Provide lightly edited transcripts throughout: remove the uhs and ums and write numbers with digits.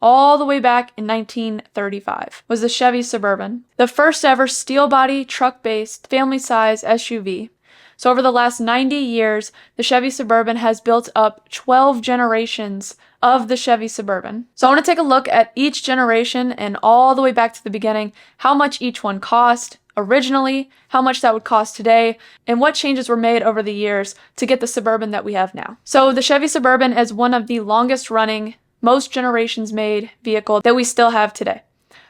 all the way back in 1935, was the Chevy Suburban, the first ever steel body, truck-based, family-size SUV. So over the last 90 years, the Chevy Suburban has built up 12 generations of the Chevy Suburban. So I want to take a look at each generation and all the way back to the beginning, how much each one cost originally, how much that would cost today, and what changes were made over the years to get the Suburban that we have now. So the Chevy Suburban is one of the longest running, most generations made vehicle that we still have today.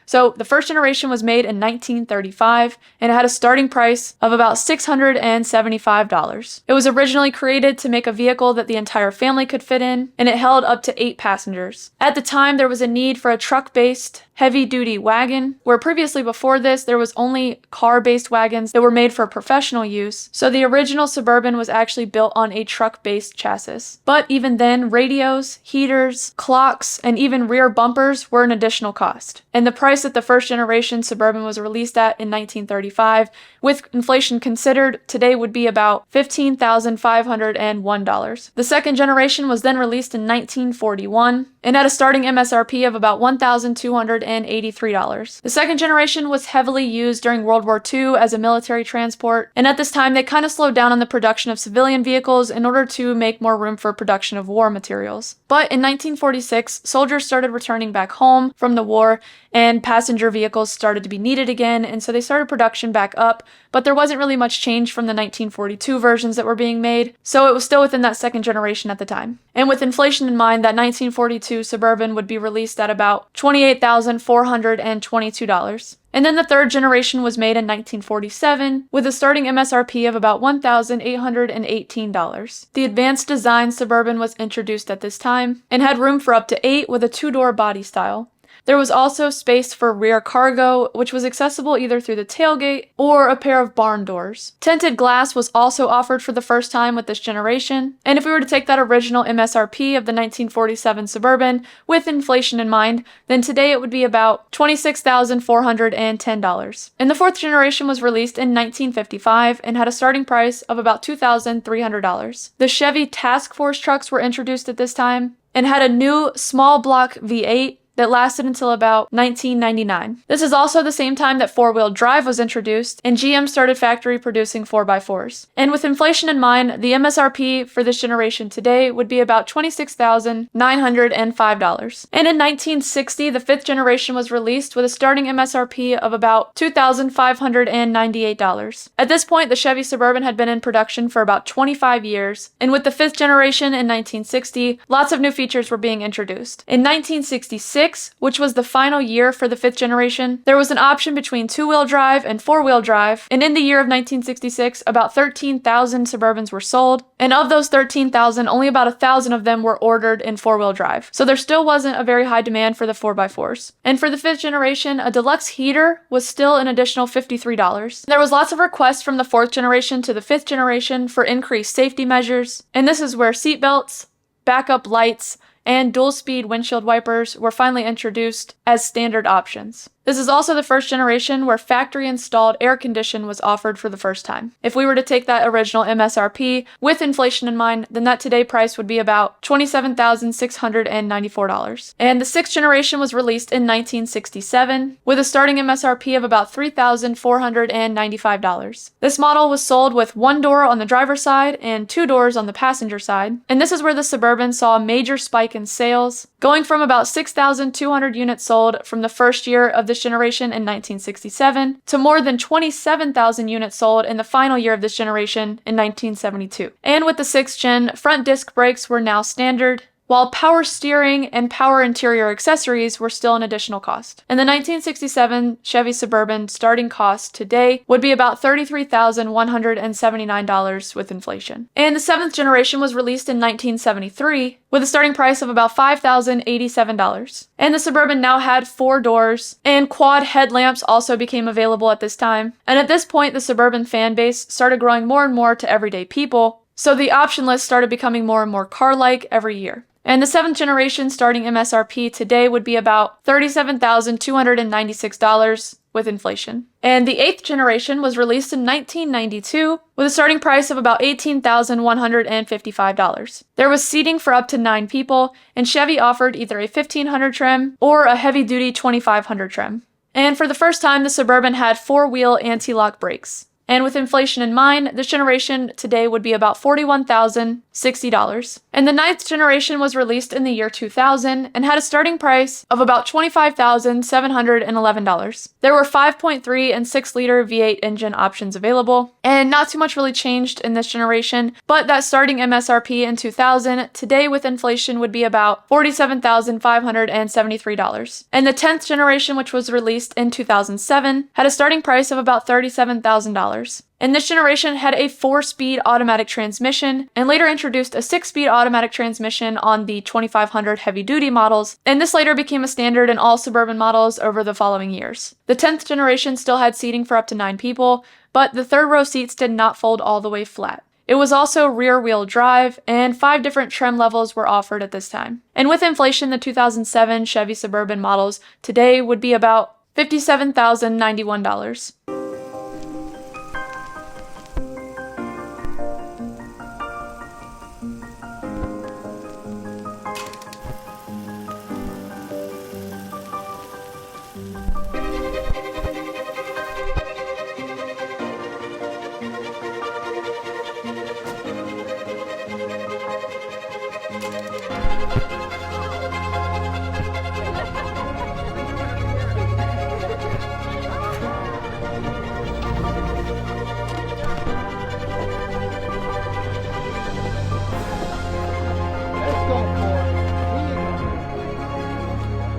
So the first generation was made in 1935, and it had a starting price of about $675. It was originally created to make a vehicle that the entire family could fit in, and it held up to 8 passengers. At the time, there was a need for a truck-based heavy-duty wagon, where previously before this, there was only car-based wagons that were made for professional use. So the original Suburban was actually built on a truck-based chassis. But even then, radios, heaters, clocks, and even rear bumpers were an additional cost. And the price that the first generation Suburban was released at in 1935, with inflation considered, today would be about $15,501. The second generation was then released in 1941, and at a starting MSRP of about $1,283. The second generation was heavily used during World War II as a military transport, and at this time they kind of slowed down on the production of civilian vehicles in order to make more room for production of war materials. But in 1946, soldiers started returning back home from the war, and passenger vehicles started to be needed again, and so they started production back up, but there wasn't really much change from the 1942 versions that were being made, so it was still within that second generation at the time. And with inflation in mind, that 1942 Suburban would be released at about $28,422. And then the third generation was made in 1947, with a starting MSRP of about $1,818. The advanced design Suburban was introduced at this time, and had room for up to 8 with a 2-door body style. There was also space for rear cargo, which was accessible either through the tailgate or a pair of barn doors. Tinted glass was also offered for the first time with this generation, and if we were to take that original MSRP of the 1947 Suburban with inflation in mind, then today it would be about $26,410. And the fourth generation was released in 1955 and had a starting price of about $2,300. The Chevy Task Force trucks were introduced at this time and had a new small block V8 that lasted until about 1999. This is also the same time that 4-wheel drive was introduced, and GM started factory producing 4x4s. And with inflation in mind, the MSRP for this generation today would be about $26,905. And in 1960, the fifth generation was released with a starting MSRP of about $2,598. At this point, the Chevy Suburban had been in production for about 25 years, and with the fifth generation in 1960, lots of new features were being introduced. In 1966, which was the final year for the fifth generation, there was an option between 2-wheel drive and 4-wheel drive, and in the year of 1966, about 13,000 Suburbans were sold, and of those 13,000, only about 1,000 of them were ordered in 4-wheel drive. So there still wasn't a very high demand for the 4x4s. And for the fifth generation, a deluxe heater was still an additional $53. There was lots of requests from the fourth generation to the fifth generation for increased safety measures, and this is where seat belts, backup lights, and dual-speed windshield wipers were finally introduced as standard options. This is also the first generation where factory-installed air conditioning was offered for the first time. If we were to take that original MSRP with inflation in mind, then that today price would be about $27,694. And the sixth generation was released in 1967 with a starting MSRP of about $3,495. This model was sold with 1 door on the driver's side and 2 doors on the passenger side. And this is where the Suburban saw a major spike in sales, going from about 6,200 units sold from the first year of this generation in 1967 to more than 27,000 units sold in the final year of this generation in 1972. And with the 6th gen, front disc brakes were now standard, while power steering and power interior accessories were still an additional cost. And the 1967 Chevy Suburban starting cost today would be about $33,179 with inflation. And the 7th generation was released in 1973 with a starting price of about $5,087. And the Suburban now had 4 doors, and quad headlamps also became available at this time. And at this point, the Suburban fan base started growing more and more to everyday people, so the option list started becoming more and more car-like every year. And the 7th generation starting MSRP today would be about $37,296 with inflation. And the 8th generation was released in 1992 with a starting price of about $18,155. There was seating for up to 9 people, and Chevy offered either a 1500 trim or a heavy-duty 2500 trim. And for the first time, the Suburban had 4-wheel anti-lock brakes. And with inflation in mind, this generation today would be about $41,060. And the 9th generation was released in the year 2000 and had a starting price of about $25,711. There were 5.3 and 6-liter V8 engine options available, and not too much really changed in this generation, but that starting MSRP in 2000 today with inflation would be about $47,573. And the 10th generation, which was released in 2007, had a starting price of about $37,000. And this generation had a 4-speed automatic transmission and later introduced a 6-speed automatic transmission on the 2500 heavy-duty models, and this later became a standard in all Suburban models over the following years. The 10th generation still had seating for up to 9 people, but the third row seats did not fold all the way flat. It was also rear-wheel drive, and 5 different trim levels were offered at this time. And with inflation, the 2007 Chevy Suburban models today would be about $57,091.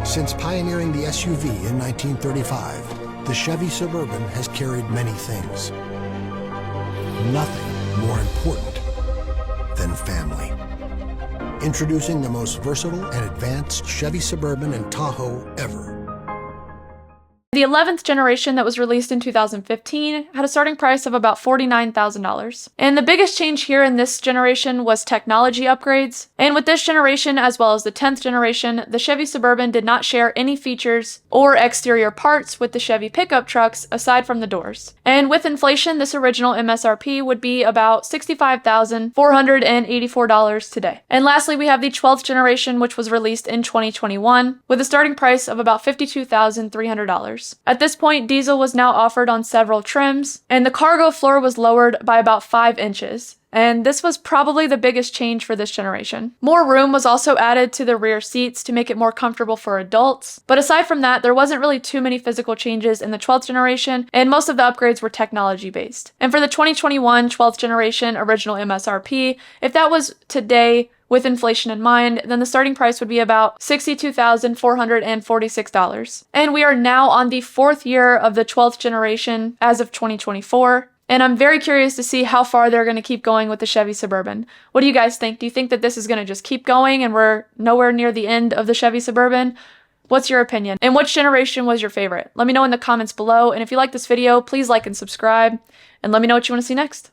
Since pioneering the SUV in 1935, the Chevy Suburban has carried many things. Nothing more important than family. Introducing the most versatile and advanced Chevy Suburban and Tahoe ever. The 11th generation that was released in 2015 had a starting price of about $49,000. And the biggest change here in this generation was technology upgrades. And with this generation, as well as the 10th generation, the Chevy Suburban did not share any features or exterior parts with the Chevy pickup trucks aside from the doors. And with inflation, this original MSRP would be about $65,484 today. And lastly, we have the 12th generation, which was released in 2021 with a starting price of about $52,300. At this point, diesel was now offered on several trims, and the cargo floor was lowered by about 5 inches. And this was probably the biggest change for this generation. More room was also added to the rear seats to make it more comfortable for adults. But aside from that, there wasn't really too many physical changes in the 12th generation, and most of the upgrades were technology based. And for the 2021 12th generation original MSRP, if that was today, with inflation in mind, then the starting price would be about $62,446. And we are now on the 4th year of the 12th generation as of 2024. And I'm very curious to see how far they're going to keep going with the Chevy Suburban. What do you guys think? Do you think that this is going to just keep going and we're nowhere near the end of the Chevy Suburban? What's your opinion? And which generation was your favorite? Let me know in the comments below. And if you like this video, please like and subscribe. And let me know what you want to see next.